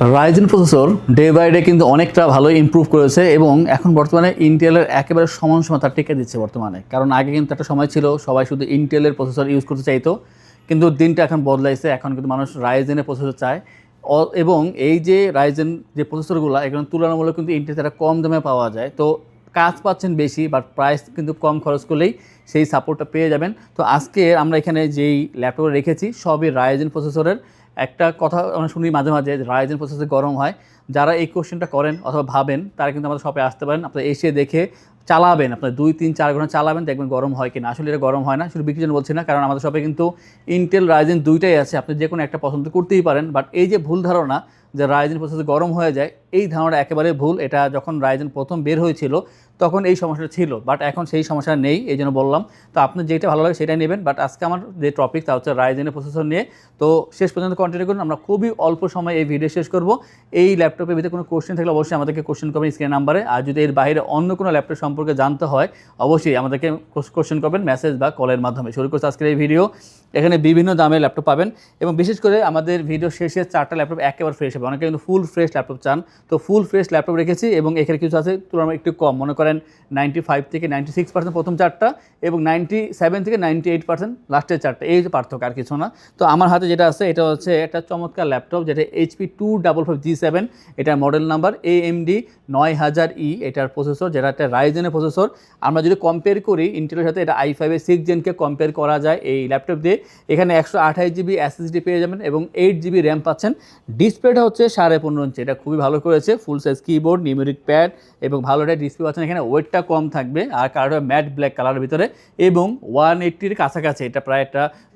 Ryzen processor day by day কিন্তু অনেকটা ভালো ইমপ্রুভ করেছে এবং এখন বর্তমানে ইন্টেলের একেবারে সমান সমান তার টিকে দিচ্ছে বর্তমানে। কারণ আগে কিন্তু একটা সময় ছিল সবাই শুধু ইন্টেলের প্রসেসর ইউজ করতে চাইতো, কিন্তু দিনটা এখন বদলাইছে। এখন কিন্তু মানুষ রাইজেনের প্রসেসর চায় এবং এই যে রাইজেন যে প্রসেসরগুলো এগুলো তুলনামূলক কিন্তু ইন্টেল তারা কম দামে পাওয়া যায়। তো কাজ পাচ্ছেন বেশি, বাট প্রাইস কিন্তু কম খরচ করলেই সেই সাপোর্টটা পেয়ে যাবেন। তো আজকে আমরা এখানে যেই ল্যাপটপ রেখেছি সবই রাইজেন প্রসেসরের। একটা কথা আমরা শুনি মাঝে মাঝে রাইজেন প্রসেসর গরম হয়। যারা এই কোশ্চেনটা করেন অথবা ভাবেন তারা কিন্তু আমাদের শপে আসতে পারেন, আপনারা এসে দেখে চালাবেন, আপনার 2-3-4 ঘন্টা চালাবেন, দেখবেন গরম হয় কিনা। আসলে এটা গরম হয় না, শুধু বিক্রির জন্য বলছি না, কারণ আমাদের শপে কিন্তু ইন্টেল রাইজেন দুইটাই আছে, আপনি যে কোনো একটা পছন্দ করতেই পারেন। বাট এই যে ভুল ধারণা যে রাইজেন প্রসেসর গরম হয়ে যায়, এই ধারণাটা একেবারে ভুল। এটা যখন রাইজেন প্রথম বের হয়েছিল তখন এই সমস্যাটা ছিল, বাট এখন সেই সমস্যা নেই, এই জন্য বললাম। তো আপনার যেটা ভালো লাগে সেটাই নেবেন। বাট আজকে আমার যে টপিক তা হচ্ছে রাইজেনের প্রসেসর নিয়ে। তো শেষ পর্যন্ত কন্টিনিউ করুন, আমরা খুবই অল্প সময় এই ভিডিও শেষ করব। এই ল্যাপটপের ভিতরে কোনো কোশ্চেন থাকলে অবশ্যই আমাদেরকে কোশ্চেন করবেন স্ক্রিন নাম্বারে। আর যদি এর বাইরে অন্য কোনো ল্যাপটপ সম্পর্কে জানতে হয় অবশ্যই আমাদেরকে কোশ্চেন করবেন মেসেজ বা কলের মাধ্যমে। শুরু করছে আজকের এই ভিডিও। এখানে বিভিন্ন দামের ল্যাপটপ পাবেন এবং বিশেষ করে আমাদের ভিডিও শেষে 4টা ল্যাপটপ একেবারে ফ্রেশ হবে। অনেকে কিন্তু ফুল ফ্রেশ ল্যাপটপ চান, তো ফুল ফ্রেশ ল্যাপটপ রেখেছি এবং এখানে কিছু আছে তুলনামূলক একটু কম, মনে করেন 95 থেকে 96% প্রথম 4টা এবং 97 থেকে 98% লাস্টের 4টা, এই যে পার্থক্য, আর কিছু না। তো আমার হাতে যেটা আছে এটা হচ্ছে একটা চমৎকার ল্যাপটপ, যেটা HP 255G7, এটার মডেল নাম্বার AMD 9000E, এটার প্রসেসর যেটা একটা রাইজেনের প্রসেসর। আমরা যদি কম্পেয়ার করি ইন্টেলের সাথে, এটা i5 এর 6 জেনকে কম্পেয়ার করা যায় এই ল্যাপটপ দিয়ে। এখানে 128GB SSD পেয়ে যাবেন এবং 8GB র্যাম পাচ্ছেন। ডিসপ্লেটা হচ্ছে 15.5 ইঞ্চি, এটা খুবই ভালো করেছে। ফুল সাইজ কিবোর্ড, নিউমেরিক প্যাড এবং ভালো একটা ডিসপ্লে পাচ্ছেন। এখানে ওয়েটটা কম থাকবে আর কালারটা ম্যাট ব্ল্যাক কালারের ভিতরে এবং 180-র কাছাকাছি, এটা প্রায়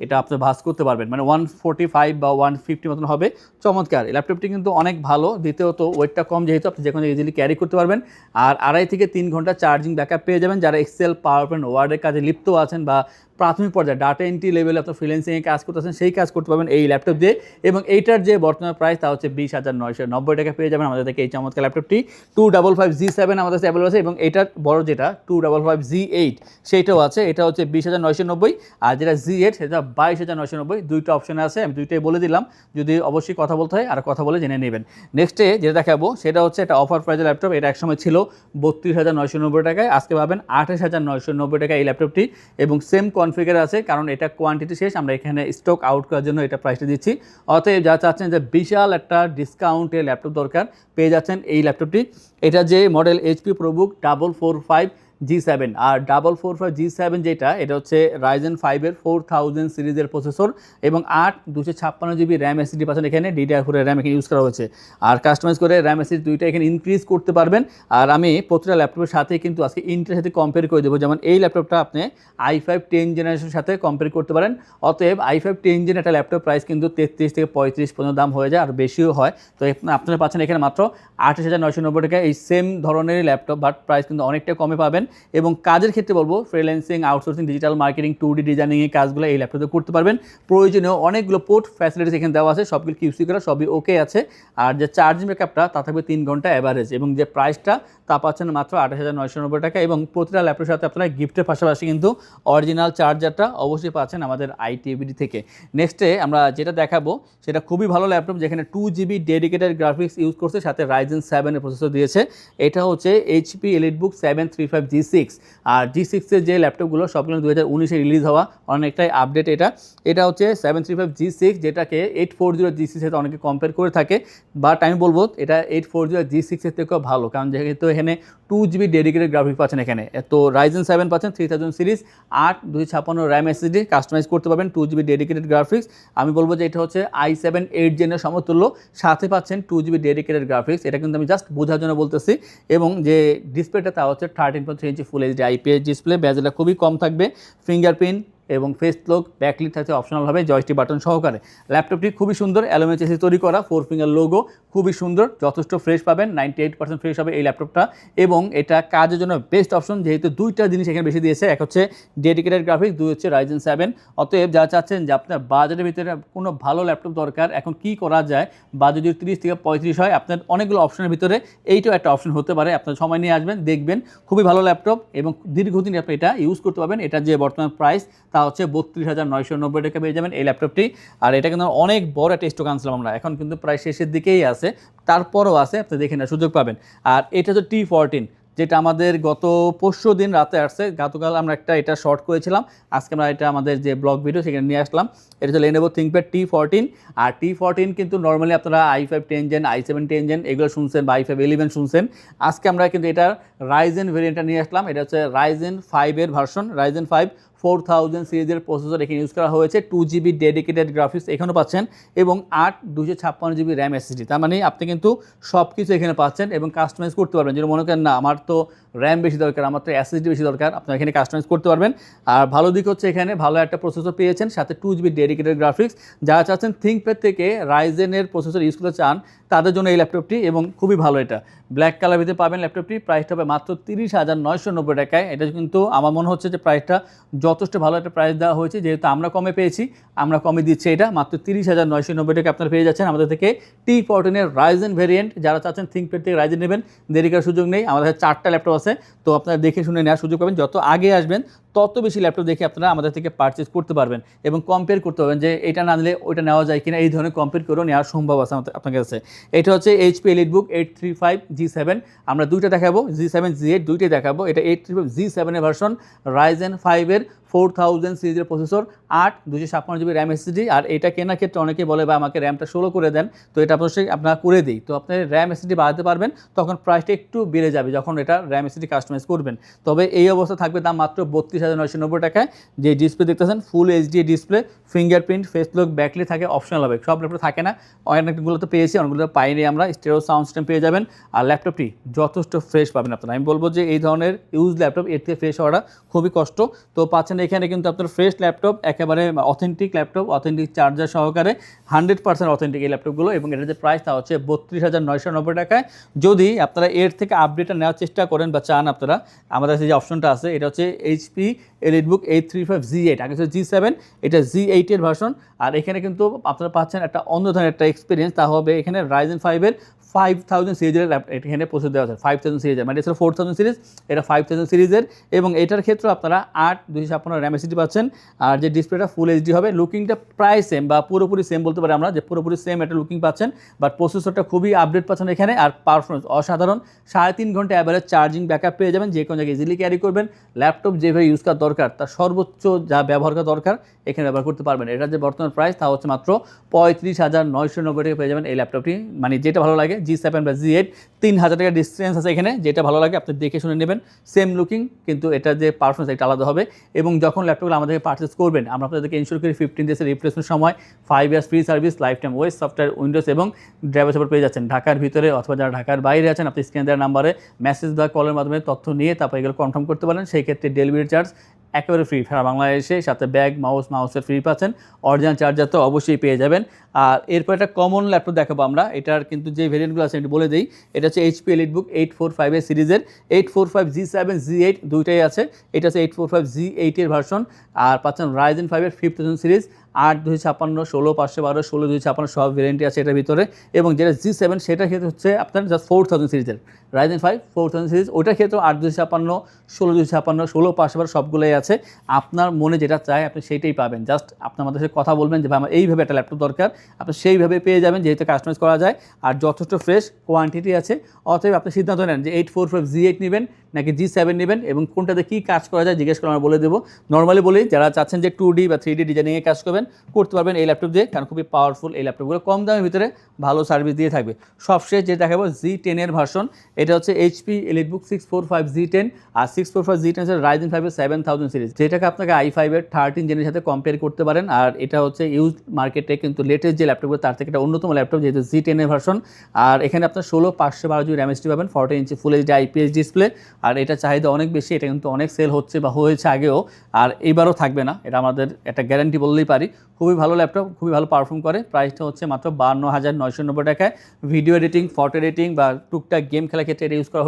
এটা আপনি ভাঁজ করতে পারবেন, মানে 145 বা 150 মতন হবে। চমৎকার এই ল্যাপটপটি কিন্তু অনেক ভালো। দ্বিতীয়ত ওয়েটটা কম, যেহেতু আপনি যে কোনো ইজিলি ক্যারি করতে পারবেন। আর 2.5 থেকে 3 ঘন্টা চার্জিং ব্যাকআপ পেয়ে যাবেন। যারা এক্সেল, পাওয়ার পয়েন্ট, ওয়ার্ডের কাজে লিপ্ত আছেন বা প্রাথমিক পর্যায়ে ডাটা এন্ট্রি লেভেলে আপনার ফ্রিল্যান্সিংয়ে কাজ করতেছেন, সেই কাজ করতে পারবেন এই ল্যাপটপ দিয়ে। এবং এইটার যে বর্তমান প্রাইস তা হচ্ছে 20,990 টাকা পেয়ে যাবেন আমাদের থেকে এই চমৎকার ল্যাপটপটি। 255G7 আমাদের কাছে অ্যাভেলেবল আছে এবং এটার বড় যেটা 255G8 সেইটাও আছে। এটা হচ্ছে 20,990, আর যেটা G8 সেটা 22,990। দুইটা অপশন আছে, আমি দুইটাই বলে দিলাম, যদি অবশ্যই কথা বলতে হয় আর কথা বলে জেনে নেবেন। নেক্সটে যেটা দেখাবো সেটা হচ্ছে একটা অফার প্রাইজের ল্যাপটপ। এটা একসময় ছিল 32,990 টাকায়, আজকে পাবেন 28,990 টাকা এই ল্যাপটপটি এবং সেম কনফিগার আছে, কারণ এটা কোয়ান্টিটি শেষ, আমরা এখানে স্টক আউট করার জন্য এটা প্রাইসটা দিচ্ছি। অতএব যা চাচ্ছেন যে বিশাল একটা ডিসকাউন্টে ল্যাপটপ দরকার, পেয়ে যাচ্ছেন এই ল্যাপটপটি। এটা যে মডেল HP ProBook 445G7, আর 445G7 যেটা, এটা হচ্ছে রাইজেন 5-এর 4000 সিরিজের প্রসেসর এবং 8/256GB র্যাম SSD পাচ্ছেন। এখানে DDR4 র্যাম এখানে ইউজ করা হয়েছে, আর কাস্টমাইজ করে র্যাম SSD দুইটা এখানে ইনক্রিজ করতে পারবেন। আর আমি প্রতিটা ল্যাপটপের সাথে কিন্তু আজকে ইন্টেলের সাথে কম্পেয়ার করে দেবো। যেমন এই ল্যাপটপটা আপনি i5 10 জেনারেশনের সাথে কম্পেয়ার করতে পারেন। অতএব i5 10 জেন একটা ল্যাপটপ প্রাইস কিন্তু 33 থেকে 35 পর্যন্ত দাম হয়ে যায়, আর বেশিও হয়। তো আপনারা পাচ্ছেন এখানে মাত্র 28,990 টাকা এই সেম ধরনের ল্যাপটপ, বাট প্রাইস কিন্তু অনেকটা কমে পাবেন। এবং কাজের ক্ষেত্রে বলবো freelancing, outsourcing, digital marketing, 2D ডিজাইনিংয়ের কাজগুলো এই ল্যাপটপে করতে পারবেন। প্রয়োজনীয় অনেকগুলো পোর্ট ফ্যাসিলিটিস এখানে দেওয়া আছে, সবগুলো কিউসি করা, সবই ওকে আছে। আর যে চার্জিং ব্যাকআপটা তা থাকবে 3 ঘন্টা অ্যাভারেজ এবং যে প্রাইসটা তা পাচ্ছেন মাত্র 28,990 টাকা। এবং প্রতিটা ল্যাপটপের সাথে আপনারা গিফটের পাশাপাশি কিন্তু অরিজিনাল চার্জারটা অবশ্যই পাচ্ছেন আমাদের ITBD থেকে। নেক্সটে আমরা যেটা দেখাবো সেটা খুবই ভালো ল্যাপটপ, যেখানে 2GB ডেডিকেটেড গ্রাফিক্স ইউজ করছে, সাথে রাইজেন 7-এর প্রসেসর দিয়েছে। এটা হচ্ছে HP EliteBook 735G6। আর G6-এর যে ল্যাপটপগুলো সবগুলো 2019-এ রিলিজ হওয়া, অনেকটাই আপডেট। এটা হচ্ছে 735G6, যেটাকে 840G6 সাথে অনেকে কম্পেয়ার করে থাকে, বাট আমি বলবো এটা 840G6-এর থেকেও ভালো, কারণ যেহেতু এখানে 2GB ডেডিকেটেড গ্রাফিক্স পাচ্ছেন। এখানে তো রাইজেন 7 পাচ্ছেন 3000 সিরিজ, 8/256 র্যাম SSD, কাস্টমাইজ করতে পারবেন 2GB ডেডিকেটেড গ্রাফিক্স। আমি বলবো যে এটা হচ্ছে i7 8 জেনের সমতুল্য, সাথে পাচ্ছেন 2GB ডেডিকেটেড গ্রাফিক্স। এটা কিন্তু আমি জাস্ট বোঝার জন্য বলতেছি। এবং যে ডিসপ্লেটা তা হচ্ছে 13.3 ইঞ্চি ফুল HD IPS ডিসপ্লে, বেজেলটা খুবই কম থাকবে, ফিঙ্গারপ্রিন্ট এবং ফেস লক, ব্যাকলিট থাকছে অপশনালভাবে জয়স্টিক বাটন সহকারে। ল্যাপটপটি খুবই সুন্দর, অ্যালুমিনিয়াম চেসি তৈরি করা, 4 ফিঙ্গার লোগো, খুবই সুন্দর, যথেষ্ট ফ্রেশ পাবেন, 98% ফ্রেশ হবে এই ল্যাপটপটা। এবং এটা কাজের জন্য বেস্ট অপশন, যেহেতু দুইটা জিনিস এখানে বেশি দিয়েছে, এক হচ্ছে ডেডিকেটেড গ্রাফিক্স, দুই হচ্ছে রাইজেন 7। অতএব যারা চাচ্ছেন যে আপনার বাজেটের ভিতরে কোনো ভালো ল্যাপটপ দরকার, এখন কি করা যায়, বাজেট যদি 30 থেকে 35 হয়, আপনার অনেকগুলো অপশনের ভিতরে এইটাও একটা অপশন হতে পারে। আপনার সময় নিয়ে আসবেন, দেখবেন, খুবই ভালো ল্যাপটপ এবং দীর্ঘদিন আপনি এটা ইউজ করতে পারবেন। এটা যে বর্তমান প্রাইস তা হচ্ছে 32,990 টাকা পেয়ে যাবেন এই ল্যাপটপটি। আর এটা কিন্তু অনেক বড় একটা স্টক আনছিলাম আমরা, এখন কিন্তু প্রায় শেষের দিকেই আছে, তারপরও আছে, আপনি দেখে নেওয়ার সুযোগ পাবেন। আর এটা হচ্ছে T14, যেটা আমাদের গত পরশু দিন রাতে আসছে। গতকাল আমরা এটা শর্ট করেছিলাম, আজকে আমরা এটা আমাদের যে ব্লগ ভিডিও সেখানে নিয়ে আসলাম। এটা হচ্ছে Lenovo ThinkPad T14। আর T14 কিন্তু নর্মালি আপনারা i5 10 জেন, i7 10 জেন এগুলো শুনছেন বা i5 11 শুনছেন। আজকে আমরা কিন্তু এটার রাইজেন ভেরিয়েন্টটা নিয়ে আসলাম। এটা হচ্ছে রাইজেন 5 এর ভার্সন, রাইজেন 5 4000 সিরিজের প্রসেসর এখানে ইউজ করা হয়েছে। 2GB ডেডিকেটেড গ্রাফিক্স এখানেও পাচ্ছেন এবং 256GB র্যাম এসএসডি। তার মানে আপনি কিন্তু সব কিছু এখানে পাচ্ছেন এবং কাস্টমাইজ করতে পারবেন। যদি মনে করেন না আমার তো র্যাম বেশি দরকার, আমার তো এসএসডি বেশি দরকার, আপনারা এখানে কাস্টমাইজ করতে পারবেন। আর ভালো দিক হচ্ছে এখানে ভালো একটা প্রসেসর পেয়েছেন, সাথে 2GB ডেডিকেটেড গ্রাফিক্স। যারা চাচ্ছেন থিঙ্কপ্যাড থেকে রাইজেনের প্রসেসর ইউজ করতে চান তাদের জন্য এই ল্যাপটপটি, এবং খুবই ভালো। এটা ব্ল্যাক কালার ভিতরে পাবেন ল্যাপটপটি, প্রাইসটা হবে মাত্র 30,990 টাকায়। এটা কিন্তু আমার মনে হচ্ছে যে প্রাইসটা যথেষ্ট ভালো একটা প্রাইস দেওয়া হয়েছে, যেহেতু আমরা কমে পেয়েছি, আমরা কমে দিচ্ছি। এটা মাত্র 30,990 টাকা আপনারা পেয়ে যাচ্ছেন আমাদের থেকে T14 এর রাইজেন ভেরিয়েন্ট। যারা চাচ্ছেন থিঙ্কপ্যাড থেকে রাইজেন নেবেন, দেরি করার সুযোগ নেই, আমাদের 4টা ল্যাপটপ আছে, তো আপনারা দেখে শুনে নেওয়ার সুযোগ পাবেন। যত আগে আসবেন তত বেশি ল্যাপটপ দেখে আপনারা আমাদের থেকে পারচেজ করতে পারবেন এবং কম্পেয়ার করতে পারবেন যে এটা না নিলে ওইটা নেওয়া যায় কিনা, এই ধরনের কম্পেয়ার করেও নেওয়ার সম্ভব আছে আপনার কাছে। এটা হচ্ছে HP EliteBook 835G7, আমরা দুইটা দেখাবো, G7 G8 দুইটাই দেখাবো। এটা 835G7 এর ভার্সন, রাইজেন 5 এর 4000 সিরিজের প্রসেসর, 256GB র্যাম এসএসডি। আর এটা কেনার ক্ষেত্রে অনেকেই বলে বা আমাকে র্যামটা 16 করে দেন, তো এটা অবশ্যই আপনারা করে দিই, তো আপনি র্যাম এসএসডি বাড়াতে পারবেন, তখন প্রাইসটা একটু বেড়ে যাবে যখন এটা র্যাম এসএসডি কাস্টমাইজ করবেন। তবে এই অবস্থা থাকবে দাম মাত্র 32,990 টাকায়। যে ডিসপ্লে দেখতেছেন full HD display, fingerprint, face lock, ব্যাকলি থাকে, অপশনাল হবে, সব ল্যাপটপ থাকে না, অনেকগুলো তো পেয়েছি, অনেকগুলো পাইনি আমরা। স্টেরিও সাউন্ড সিস্টেম পেয়ে যাবেন, আর ল্যাপটপটি যথেষ্ট ফ্রেশ পাবেন আপনারা। আমি বলবো যে এই ধরনের ইউজ ল্যাপটপ এর থেকে ফ্রেশ হওয়াটা খুবই কষ্ট, তো পাচ্ছেন এখানে কিন্তু আপনার ফ্রেশ ল্যাপটপ, একেবারে অথেন্টিক ল্যাপটপ, অথেন্টিক চার্জার সহকারে, 100% অথেন্টিক এই ল্যাপটপগুলো। এবং এটার যে প্রাইস তা হচ্ছে 32,990 টাকায়। যদি আপনারা এর থেকে আপডেটটা নেওয়ার চেষ্টা করেন বা চান, আপনারা আমাদের কাছে যে অপশনটা আছে, এটা হচ্ছে HP EliteBook 835G8, আগে হচ্ছে G7, এটা G8 এর ভার্সন। আর এখানে কিন্তু আপনারা পাচ্ছেন একটা অন্য ধরনের একটা এক্সপিরিয়েন্স, তা হবে এখানে রাইজেন 5 এর 5000 সিরিজের এখানে প্রসেসর দেওয়া আছে, 5000 সিরিজের, মানে এটা 4000 সিরিজ, এটা 5000 সিরিজের। এবং এটার ক্ষেত্রে আপনারা 256 র্যাম এসএসডি পাচ্ছেন। আর যে ডিসপ্লেটা ফুল এইচডি হবে, লুকিংটা প্রায় সেম বা পুরোপুরি সেম বলতে পারি আমরা, যে পুরোপুরি সেম একটা লুকিং পাচ্ছেন, বাট প্রসেসরটা খুবই আপডেট পাচ্ছেন এখানে। আর পারফরমেন্স অসাধারণ, 3.5 ঘন্টা অ্যাভারেজ চার্জিং ব্যাকআপ পেয়ে যাবেন, যে কোনো জায়গায় ইজিলি ক্যারি করবেন। ল্যাপটপ যেভাবে ইউজ করা দরকার, তার সর্বোচ্চ যা ব্যবহার করা দরকার এখানে ব্যবহার করতে পারবেন। এটার যে বর্তমান প্রাইস তা হচ্ছে মাত্র 35,990 টাকা পেয়ে যাবেন এই ল্যাপটপটি। মানে যেটা ভালো লাগে, G7 বা G8, 3000 টাকা ডিস্টেন্স আছে এখানে, যেটা ভালো লাগে আপনি দেখে শুনে নেবেন। সেম লুকিং, কিন্তু এটা যে পারফরমেন্স একটা আলাদা হবে। এবং যখন ল্যাপটপগুলো আমাদেরকে পারচেস করবেন, আমরা আপনাদেরকে ইনশিওর করি 15 ডেজের রিপ্লেসমেন্ট সময়, 5 years free service, life time ওয়েস সফটওয়্যার, উইন্ডোজ এবং ড্রাইভার সাপোর্ট পেয়ে যাচ্ছেন। ঢাকার ভিতরে অথবা যারা ঢাকার বাইরে আছেন, আপনি স্ক্রিনে দেওয়ার নাম্বারে মেসেজ বা কলের মাধ্যমে তথ্য নিয়ে তারপর এগুলো কনফার্ম করতে পারেন। সেই ক্ষেত্রে ডেলিভারি চার্জ একেবারে ফ্রি, সারা বাংলাদেশে, সাথে ব্যাগ, মাউসের ফ্রি পাচ্ছেন, অরিজিনাল চার্জার তো অবশ্যই পেয়ে যাবেন। আর এরপর একটা কমন ল্যাপটপ দেখাবো আমরা, এটার কিন্তু যে ভেরিয়েন্টগুলো আছে একটু বলে দিই। এটা হচ্ছে HP EliteBook 845 এর সিরিজের, 845G7 G8 দুইটাই আছে। এটা হচ্ছে 845G8 এর ভার্সন। আর পাচ্ছেন রাইজেন 5 এর 5000 সিরিজ, 8/256, 16/512, 16/256 সব ভেরিয়েন্টই আছে এটার ভিতরে। এবং যেটা G7 সেটার ক্ষেত্রে হচ্ছে আপনার জাস্ট 4000 সিরিজের, রাইজেন 5 4000 সিরিজ, ওইটার ক্ষেত্রে 8/256, 16/256, 16/512 সবগুলোই আছে। আপনার মনে যেটা চায় আপনি সেইটাই পাবেন, জাস্ট আপনি আমাদের সাথে কথা বলবেন যে আমার এইভাবে একটা ল্যাপটপ দরকার, আপনি সেইভাবে পেয়ে যাবেন, যেহেতু কাস্টমাইজ করা যায় আর যথেষ্ট ফ্রেশ কোয়ান্টিটি আছে। অতএব আপনি সিদ্ধান্ত নেন যে 845G8 নেবেন নাকি G7 নেবেন এবং কোনটাতে কী কাজ করা যায় জিজ্ঞেস করে আমরা বলে দেবো। নর্মালি বলি, যারা চাচ্ছেন যে 2D বা 3D ডিজাইনিংয়ে কাজ করতে পারবেন এই ল্যাপটপ দিয়ে, কারণ খুবই পাওয়ারফুল এই ল্যাপটপগুলো, কম দামের ভিতরে ভালো সার্ভিস দিয়ে থাকবে। সবশেষ যেটা দেখাবো G10 এর ভার্সন, এটা হচ্ছে HP EliteBook 645G10, আর 645G10 হচ্ছে রাইজেন 5 এর 7000 সিরিজ, যেটাকে আপনাকে i5 এর 13 জেনের সাথে কম্পেয়ার করতে পারেন। আর এটা হচ্ছে ইউজ মার্কেটে কিন্তু লেটেস্ট যে ল্যাপটপগুলো তার থেকে একটা অন্যতম ল্যাপটপ, যেহেতু G10 এর ভার্সন। আর এখানে আপনার 16/512 র্যাম এসএসডি পাবেন, 14 ইঞ্চি ফুল এইচডি IPS ডিসপ্লে। আর এটা চাহিদা অনেক বেশি, এটা কিন্তু অনেক সেল হচ্ছে বা হয়েছে আগেও, আর এইবারও থাকবে না, এটা আমাদের একটা গ্যারান্টি বললেই পারি। খুবই ভালো ল্যাপটপ, খুবই ভালো পারফর্ম করে। প্রাইসটা হচ্ছে মাত্র 52,990 টাকায়। ভিডিও এডিটিং, ফটো এডিটিং বা টুকটাক গেম খেলার ক্ষেত্রে এটা ইউজ করা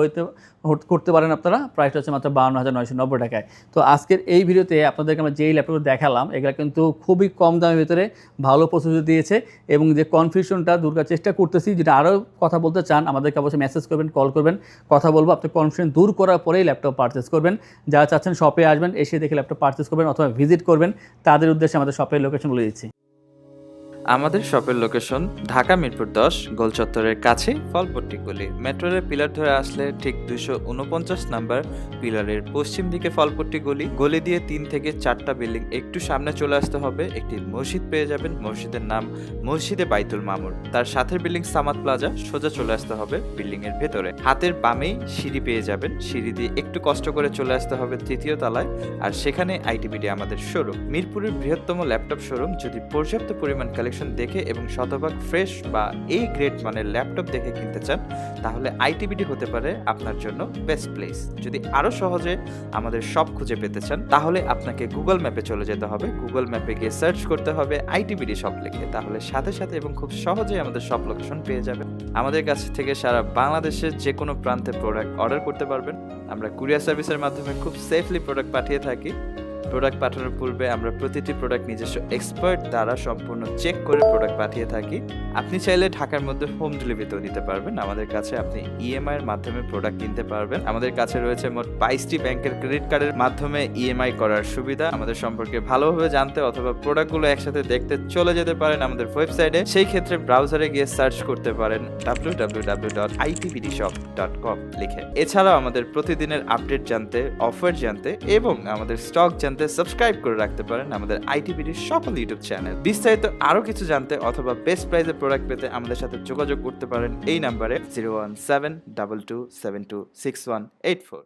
করতে পারেন আপনারা। প্রাইসটা হচ্ছে মাত্র 52,990 টাকায়। তো আজকের এই ভিডিওতে আপনাদেরকে আমরা যেই ল্যাপটপ দেখালাম, এগুলো কিন্তু খুবই কম দামের ভিতরে ভালো প্রসেসর দিয়েছে। এবং যে কনফিউশনটা দূর করার চেষ্টা করতেছি, যেটা আরও কথা বলতে চান আমাদেরকে অবশ্যই মেসেজ করবেন, কল করবেন, কথা বলবো। আপনি কনফিউশন দূর করে করার পরেই ল্যাপটপ পারচেস করবেন। যারা চাচ্ছেন শপে আসবেন, এসে দেখে ল্যাপটপ পারচেস করবেন অথবা ভিজিট করবেন, তাদের উদ্দেশ্যে আমাদের শপের লোকেশন বলে দিচ্ছি। আমাদের শপের লোকেশন ঢাকা মিরপুর 10 গোল চত্বরের কাছে ফলপট্টি গলি। মেট্রো রেল পিলার ধরে আসলে ঠিক 249 নাম্বার পিলারের পশ্চিম দিকে ফলপট্টি গলি। গলি দিয়ে 3 থেকে 4টা বিল্ডিং একটু সামনে চলে আসতে হবে, একটি মসজিদ পেয়ে যাবেন। মসজিদের নাম মসজিদে বাইতুল মামুর। তার সাথের বিল্ডিং সামাদ প্লাজা, সোজা চলে আসতে হবে বিল্ডিং এর ভেতরে। হাতের বামেই সিঁড়ি পেয়ে যাবেন, সিঁড়ি দিয়ে একটু কষ্ট করে চলে আসতে হবে 3য় তলায়, আর সেখানে আইটিবিডি আমাদের শোরুম। মিরপুরের বৃহত্তম ল্যাপটপ শোরুম। যদি পর্যাপ্ত পরিমাণ কালেকশন দেখে এবং শতভাগ ফ্রেশ বা এই গ্রেড মানের ল্যাপটপ দেখে কিনতে চান, তাহলে আইটিবিডি হতে পারে আপনার জন্য বেস্ট প্লেস। যদি আরো সহজে আমাদের শপ খুঁজে পেতে চান, তাহলে আপনাকে গুগল ম্যাপে চলে যেতে হবে। গুগল ম্যাপে গিয়ে সার্চ করতে হবে আইটিবিডি শপ লিখে, তাহলে সাথে সাথে এবং খুব সহজেই আমাদের শপ লোকেশন পেয়ে যাবেন। আমাদের কাছ থেকে সারা বাংলাদেশের যে কোনো প্রান্তে প্রোডাক্ট অর্ডার করতে পারবেন। আমরা কুরিয়ার সার্ভিসের মাধ্যমে খুব সেফলি প্রোডাক্ট পাঠিয়ে থাকি। প্রোডাক্ট পাঠানোর পূর্বে আমরা প্রতিটি প্রোডাক্ট নিজস্ব এক্সপার্ট দ্বারা সম্পূর্ণ চেক করে প্রোডাক্ট পাঠিয়ে থাকি। আপনি চাইলে ঢাকার মধ্যে হোম ডেলিভারিতেও নিতে পারবেন। আমাদের কাছে আপনি ইএমআই এর মাধ্যমে প্রোডাক্ট কিনতে পারবেন। আমাদের কাছে রয়েছে মোট 22টি ব্যাংকের ক্রেডিট কার্ডের মাধ্যমে ইএমআই করার সুবিধা। আমাদের সম্পর্কে ভালোভাবে জানতে অথবা প্রোডাক্টগুলো একসাথে দেখতে চলে যেতে পারেন আমাদের ওয়েবসাইটে। সেই ক্ষেত্রে ব্রাউজারে গিয়ে সার্চ করতে পারেন www.itbdshop.com লিখে। এছাড়াও আমাদের প্রতিদিনের আপডেট জানতে, অফার জানতে এবং আমাদের স্টক জানতে সাবস্ক্রাইব করে রাখতে পারেন আমাদের আইটিবিডির সকল ইউটিউব চ্যানেল। বিস্তারিত আরো কিছু জানতে অথবা বেস্ট প্রাইসে প্রোডাক্ট পেতে আমাদের সাথে যোগাযোগ করতে পারেন এই নাম্বারে 01722726184।